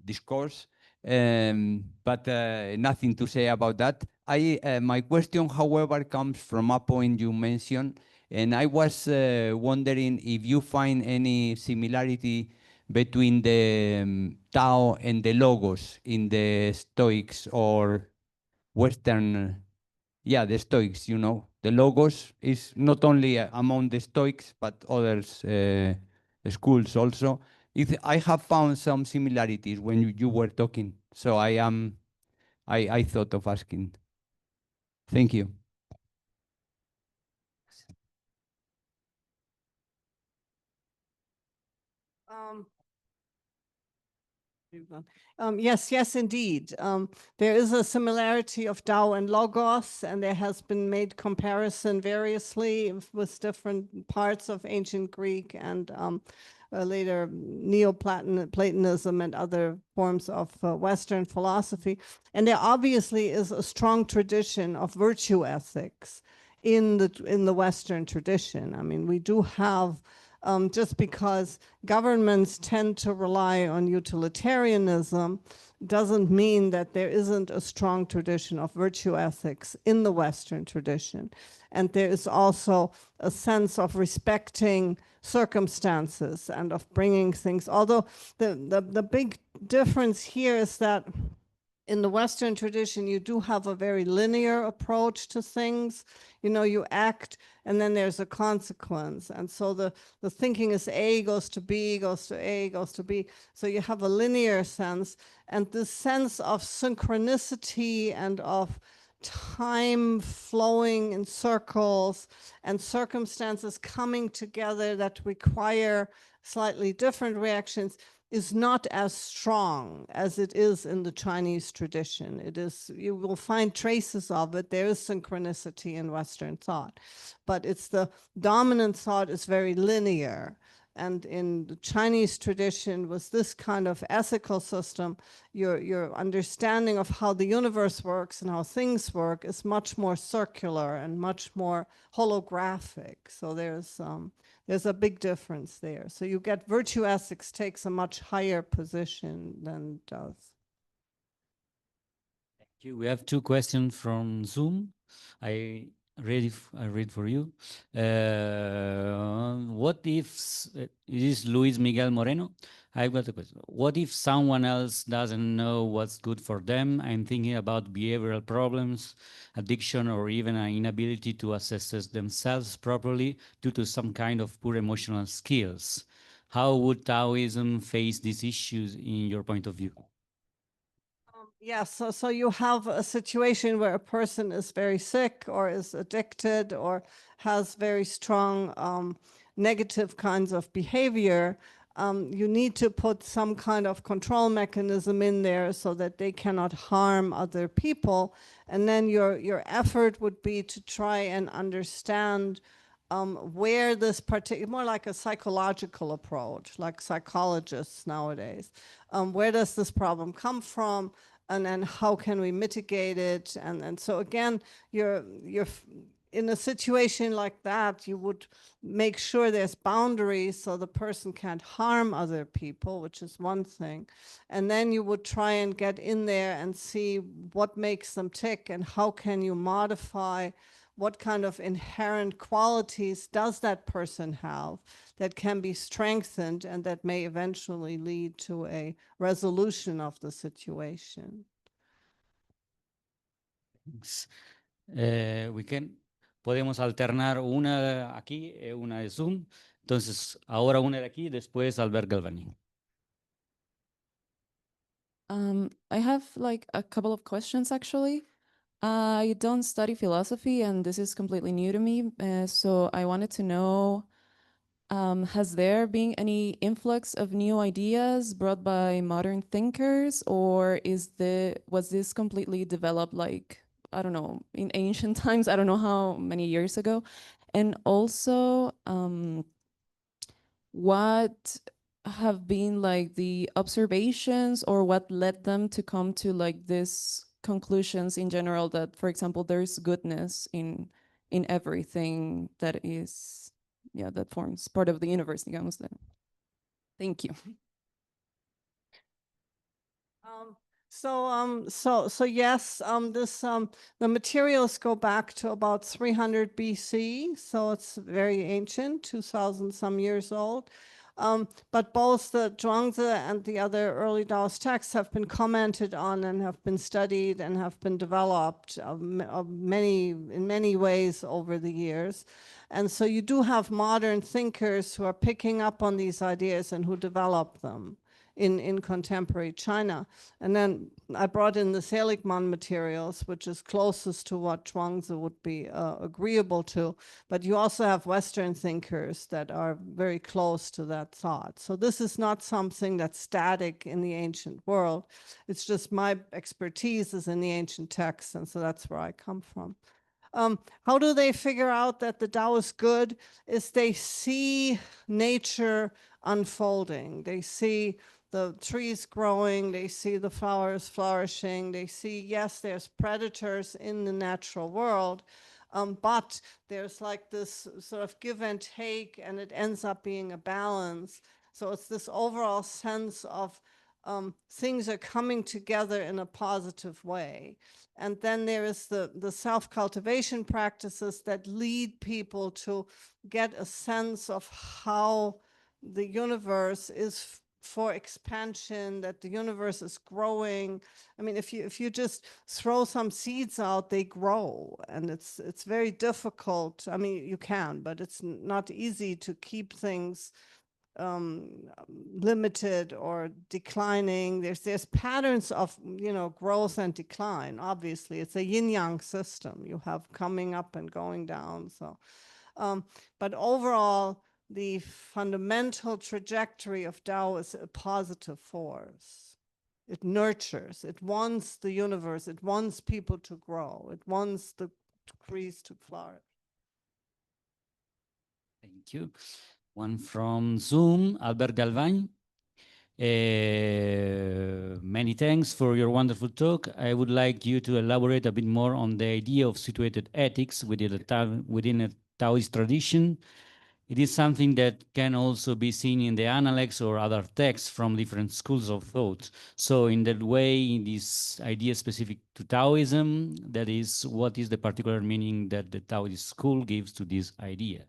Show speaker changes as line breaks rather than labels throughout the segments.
discourse, but nothing to say about that. My question, however, comes from a point you mentioned, and I was wondering if you find any similarity between the Tao and the Logos in the Stoics or Western, yeah, the Stoics, you know. The Logos is not only among the Stoics, but others schools also. I have found some similarities when you were talking, so I thought of asking. Thank you.
Yes, indeed. There is a similarity of Tao and Logos, and there has been made comparison variously with different parts of ancient Greek and later Neoplatonism and other forms of Western philosophy. And there obviously is a strong tradition of virtue ethics in the Western tradition. I mean, we do have just because governments tend to rely on utilitarianism doesn't mean that there isn't a strong tradition of virtue ethics in the Western tradition. And there is also a sense of respecting circumstances and of bringing things, although the big difference here is that in the Western tradition, you do have a very linear approach to things. You know, you act and then there's a consequence. And so the thinking is A goes to B, goes to A, goes to B. So you have a linear sense. And this sense of synchronicity and of time flowing in circles and circumstances coming together that require slightly different reactions is not as strong as it is in the Chinese tradition. It is, you will find traces of it. There is synchronicity in Western thought, but it's the dominant thought is very linear. And in the Chinese tradition, with this kind of ethical system, your understanding of how the universe works and how things work is much more circular and much more holographic. So there's a big difference there. So you get virtue ethics takes a much higher position than it does.
Thank you. We have two questions from Zoom. I read for you. What if, it is Luis Miguel Moreno. I've got a question. What if someone else doesn't know what's good for them? I'm thinking about behavioral problems, addiction, or even an inability to assess themselves properly due to some kind of poor emotional skills. How would Taoism face these issues in your point of view?
Yes, so you have a situation where a person is very sick or is addicted or has very strong negative kinds of behavior. You need to put some kind of control mechanism in there so that they cannot harm other people. And then your effort would be to try and understand where this particular, more like a psychological approach, like psychologists nowadays. Where does this problem come from? And then how can we mitigate it? And so again, you're in a situation like that, you would make sure there's boundaries so the person can't harm other people, which is one thing. And then you would try and get in there and see what makes them tick and how can you modify, what kind of inherent qualities does that person have that can be strengthened and that may eventually lead to a resolution of the situation.
Podemos alternar una aquí, una de Zoom. Entonces, ahora una de aquí, después Albert Galvani.
I have like a couple of questions actually. I don't study philosophy and this is completely new to me. So I wanted to know, has there been any influx of new ideas brought by modern thinkers, or was this completely developed like, I don't know, in ancient times? I don't know how many years ago. And also, what have been like the observations or what led them to come to like this conclusions in general that, for example, there's goodness in everything that is, yeah, that forms part of the universe, digamos. Thank you.
So yes, the materials go back to about 300 BC, so it's very ancient, 2,000 some years old. But both the Zhuangzi and the other early Daoist texts have been commented on and have been studied and have been developed in many ways over the years. And so you do have modern thinkers who are picking up on these ideas and who develop them in contemporary China. And then I brought in the Seligman materials, which is closest to what Zhuangzi would be agreeable to. But you also have Western thinkers that are very close to that thought. So this is not something that's static in the ancient world. It's just my expertise is in the ancient texts, and so that's where I come from. How do they figure out that the Tao is good? Is they see nature unfolding. They see the trees growing, they see the flowers flourishing, they see, yes, there's predators in the natural world, but there's like this sort of give and take, and it ends up being a balance. So it's this overall sense of things are coming together in a positive way. And then there is the self-cultivation practices that lead people to get a sense of how the universe is for expansion, that the universe is growing. I mean, if you just throw some seeds out, they grow, and it's very difficult. I mean, you can, but it's not easy to keep things limited or declining. There's patterns of growth and decline. Obviously, it's a yin-yang system. You have coming up and going down. So, but overall, the fundamental trajectory of Tao is a positive force. It nurtures. It wants the universe. It wants people to grow. It wants the trees to flourish.
Thank you. One from Zoom, Albert Galvani. Many thanks for your wonderful talk. I would like you to elaborate a bit more on the idea of situated ethics within a Taoist tradition. It is something that can also be seen in the Analects or other texts from different schools of thought. So in that way, this idea specific to Taoism, that is, what is the particular meaning that the Taoist school gives to this idea?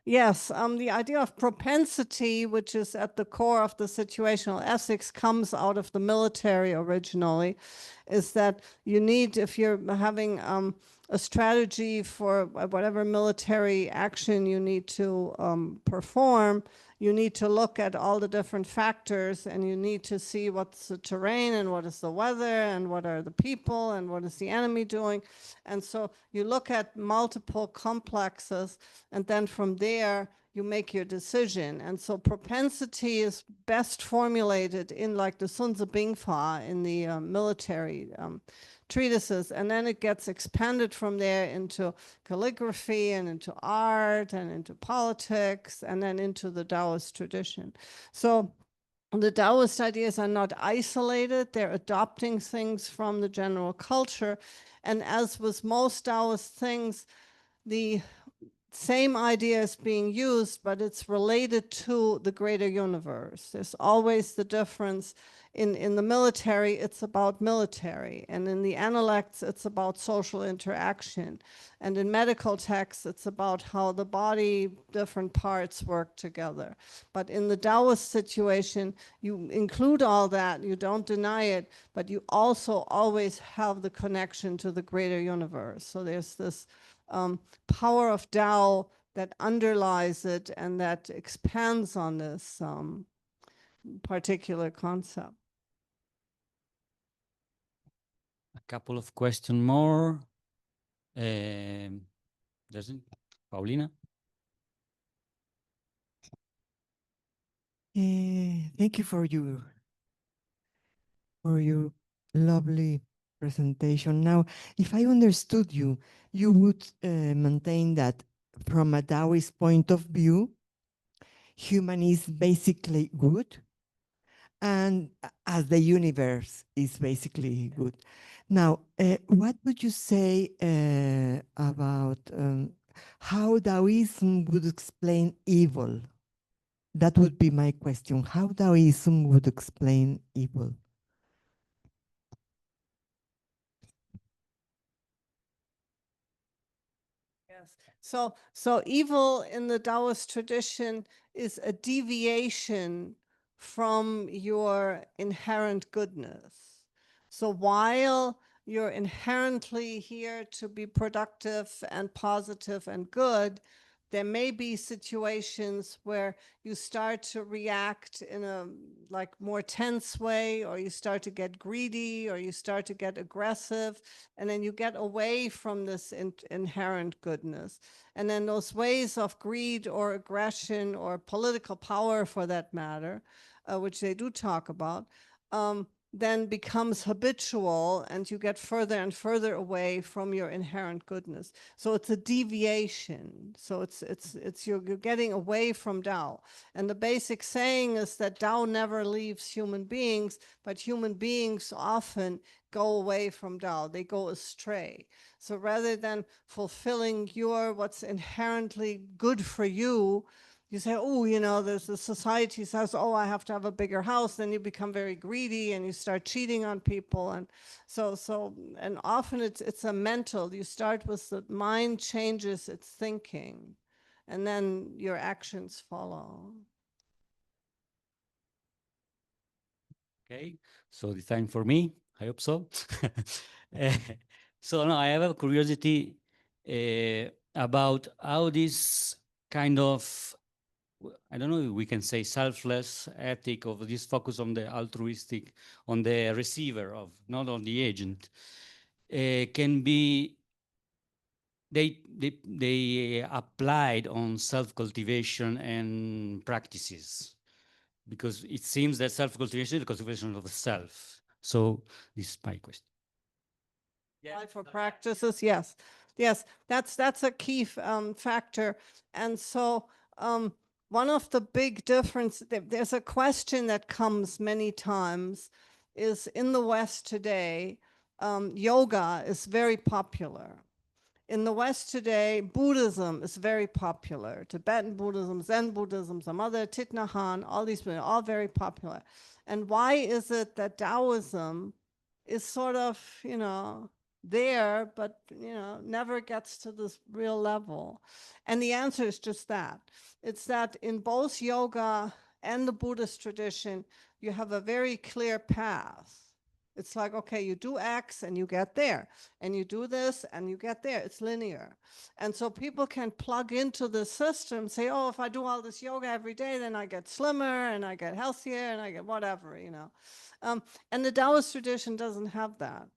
Yes, the idea of propensity, which is at the core of the situational ethics, comes out of the military originally, is that you need, if you're having a strategy for whatever military action you need to perform, you need to look at all the different factors, and you need to see what's the terrain and what is the weather and what are the people and what is the enemy doing. And so you look at multiple complexes, and then from there you make your decision. And so propensity is best formulated in like the Sun Tzu Bingfa in the military treatises, and then it gets expanded from there into calligraphy and into art and into politics and then into the Taoist tradition. So the Taoist ideas are not isolated, they're adopting things from the general culture. And as with most Taoist things, the same idea is being used, but it's related to the greater universe. There's always the difference. In the military, it's about military. And in the Analects, it's about social interaction. And in medical texts, it's about how the body, different parts work together. But in the Taoist situation, you include all that, you don't deny it, but you also always have the connection to the greater universe. So there's this power of Tao that underlies it and that expands on this particular concept.
A couple of questions more. Paulina?
Thank you for your lovely presentation. Now, if I understood you, you would maintain that from a Taoist point of view, human is basically good, and as the universe is basically good. Now, what would you say about how Taoism would explain evil? That would be my question. How Taoism would explain evil?
Yes. So evil in the Taoist tradition is a deviation from your inherent goodness. So while you're inherently here to be productive and positive and good, there may be situations where you start to react in a like more tense way, or you start to get greedy, or you start to get aggressive, and then you get away from this inherent goodness. And then those ways of greed or aggression or political power, for that matter, which they do talk about, then becomes habitual, and you get further and further away from your inherent goodness. So it's a deviation. So it's you're getting away from Tao. And the basic saying is that Tao never leaves human beings, but human beings often go away from Tao. They go astray. So rather than fulfilling what's inherently good for you, you say, oh, there's the society says, oh, I have to have a bigger house. Then you become very greedy and you start cheating on people. And and often it's a mental, you start with the mind changes its thinking, and then your actions follow.
Okay, so the time for me, I hope so. So no, I have a curiosity about how this kind of, I don't know if we can say selfless ethic of this focus on the altruistic, on the receiver of, not on the agent, can be, they applied on self-cultivation and practices, because it seems that self-cultivation is the cultivation of the self. So this is my question.
Apply for practices, yes. Yes, that's a key factor. And so one of the big differences, there's a question that comes many times, is in the West today, yoga is very popular. In the West today, Buddhism is very popular. Tibetan Buddhism, Zen Buddhism, some other, Thich Nhat Hanh, all these, all very popular. And why is it that Taoism is sort of, there, but, never gets to this real level? And the answer is just that. It's that in both yoga and the Buddhist tradition, you have a very clear path. It's like, okay, you do X and you get there, and you do this and you get there. It's linear. And so people can plug into the system, say, oh, if I do all this yoga every day, then I get slimmer and I get healthier and I get whatever, And the Taoist tradition doesn't have that.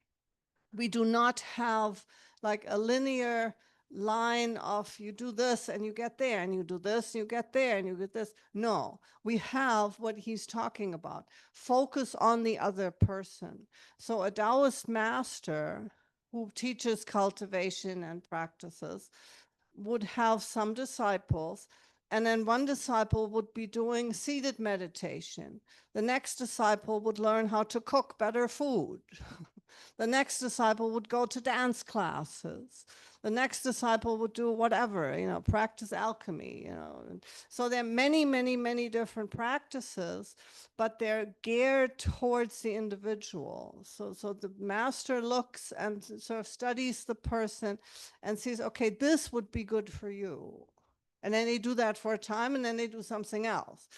We do not have like a linear line of you do this and you get there, and you do this, you get there, and you get this. No, we have what he's talking about. Focus on the other person. So a Taoist master who teaches cultivation and practices would have some disciples, and then one disciple would be doing seated meditation. The next disciple would learn how to cook better food. The next disciple would go to dance classes. The next disciple would do whatever, practice alchemy, So there are many, many, many different practices, but they're geared towards the individual. So the master looks and sort of studies the person and sees, okay, this would be good for you. And then they do that for a time, and then they do something else.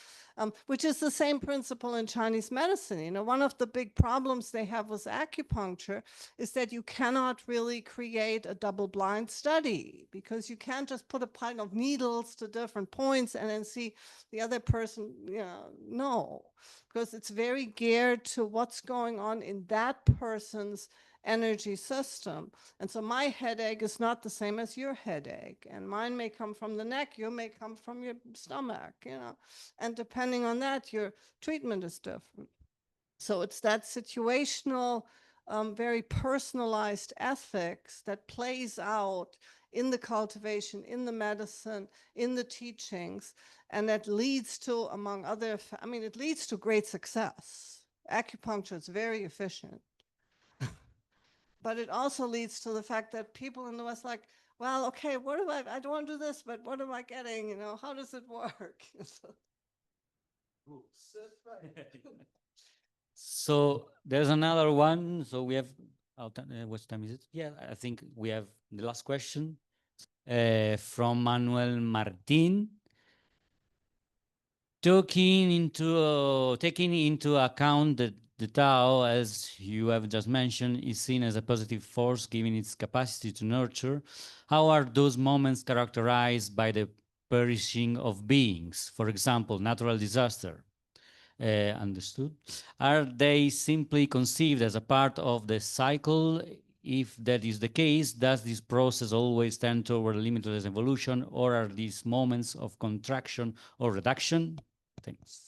Which is the same principle in Chinese medicine. One of the big problems they have with acupuncture is that you cannot really create a double-blind study, because you can't just put a pile of needles to different points and then see the other person, no, because it's very geared to what's going on in that person's energy system. And so my headache is not the same as your headache, and mine may come from the neck, you may come from your stomach, and depending on that, your treatment is different. So it's that situational, very personalized ethics that plays out in the cultivation, in the medicine, in the teachings, and that leads to, among other, it leads to great success. Acupuncture is very efficient. But it also leads to the fact that people in the West like, well, okay, what do I don't want to do this, but what am I getting? How does it work?
So there's another one. So we have, what time is it? Yeah, I think we have the last question from Manuel Martin. Taking into account that the Tao, as you have just mentioned, is seen as a positive force given its capacity to nurture, how are those moments characterized by the perishing of beings? For example, natural disaster. Understood. Are they simply conceived as a part of the cycle? If that is the case, does this process always tend toward limitless evolution, or are these moments of contraction or reduction? Thanks.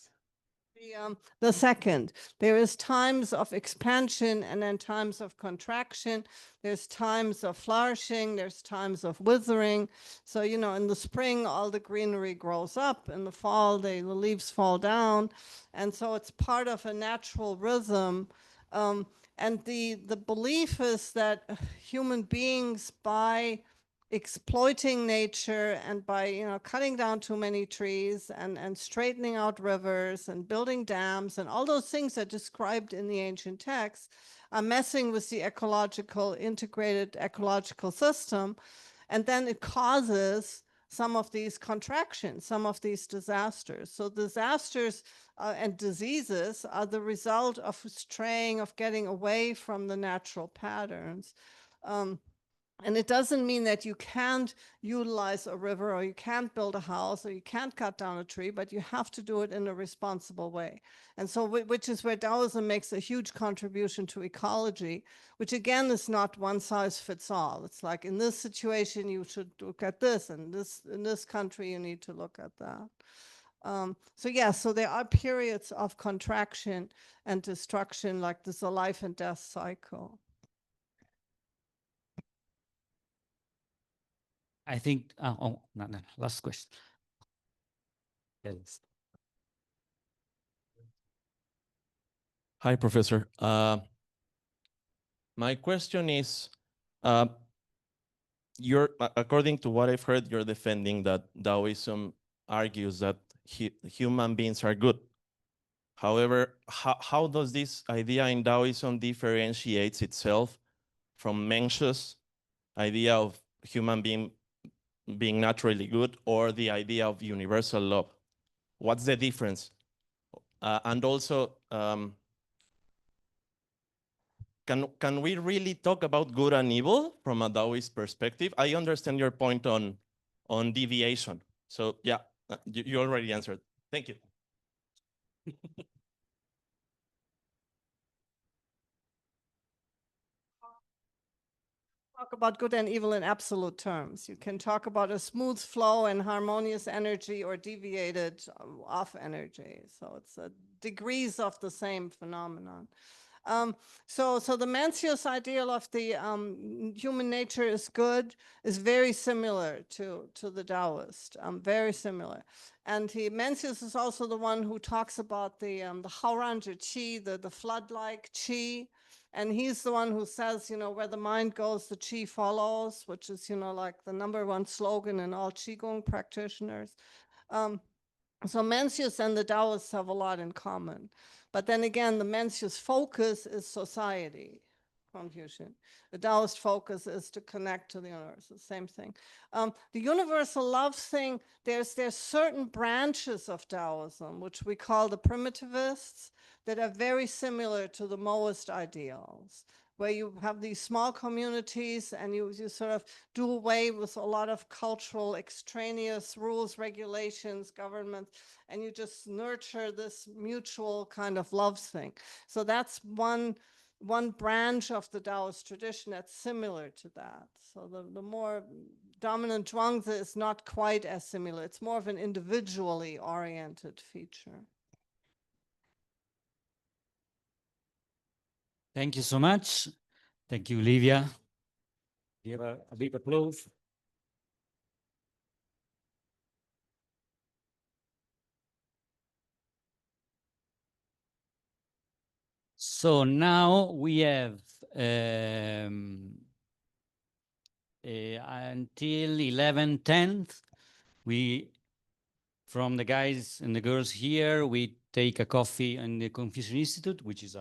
The second, there is times of expansion and then times of contraction. There's times of flourishing, there's times of withering. So, you know, in the spring, all the greenery grows up. In the fall, the leaves fall down. And so it's part of a natural rhythm. And the belief is that human beings, by exploiting nature and by, you know, cutting down too many trees and straightening out rivers and building dams and all those things that are described in the ancient texts, are messing with the integrated ecological system. And then it causes some of these contractions, some of these disasters. So disasters and diseases are the result of straying, of getting away from the natural patterns. And it doesn't mean that you can't utilize a river or you can't build a house or you can't cut down a tree, but you have to do it in a responsible way. And so, which is where Taoism makes a huge contribution to ecology, which again is not one size fits all. It's like, in this situation, you should look at this, and in this country, you need to look at that. So yeah, so there are periods of contraction and destruction, like this a life and death cycle.
I think, no, last question. Yes.
Hi, Professor. My question is, according to what I've heard, you're defending that Taoism argues that human beings are good. However, how does this idea in Taoism differentiates itself from Mencius' idea of human being naturally good, or the idea of universal love? What's the difference? And also, can we really talk about good and evil from a Taoist perspective? I understand your point on deviation. So yeah, you already answered. Thank you.
Talk about good and evil in absolute terms. You can talk about a smooth flow and harmonious energy or deviated off energy. So it's degrees of the same phenomenon. So the Mencius ideal of the human nature is good is very similar to the Daoist, very similar. And Mencius is also the one who talks about the Haoranje Qi, the flood-like Qi. And he's the one who says, you know, where the mind goes, the Qi follows, which is, you know, like the #1 slogan in all Qigong practitioners. So Mencius and the Taoists have a lot in common. But then again, the Mencius focus is society, Confucian. The Taoist focus is to connect to the universe, the same thing. The universal love thing, there's certain branches of Taoism, which we call the primitivists, that are very similar to the Moist ideals, where you have these small communities and you sort of do away with a lot of cultural extraneous rules, regulations, governments, and you just nurture this mutual kind of love thing. So that's one branch of the Taoist tradition that's similar to that. So the more dominant Zhuangzi is not quite as similar. It's more of an individually oriented feature.
Thank you so much. Thank you, Livia. Give a big applause. So now we have until 11:10. We, from the guys and the girls here, we take a coffee in the Confucius Institute, which is a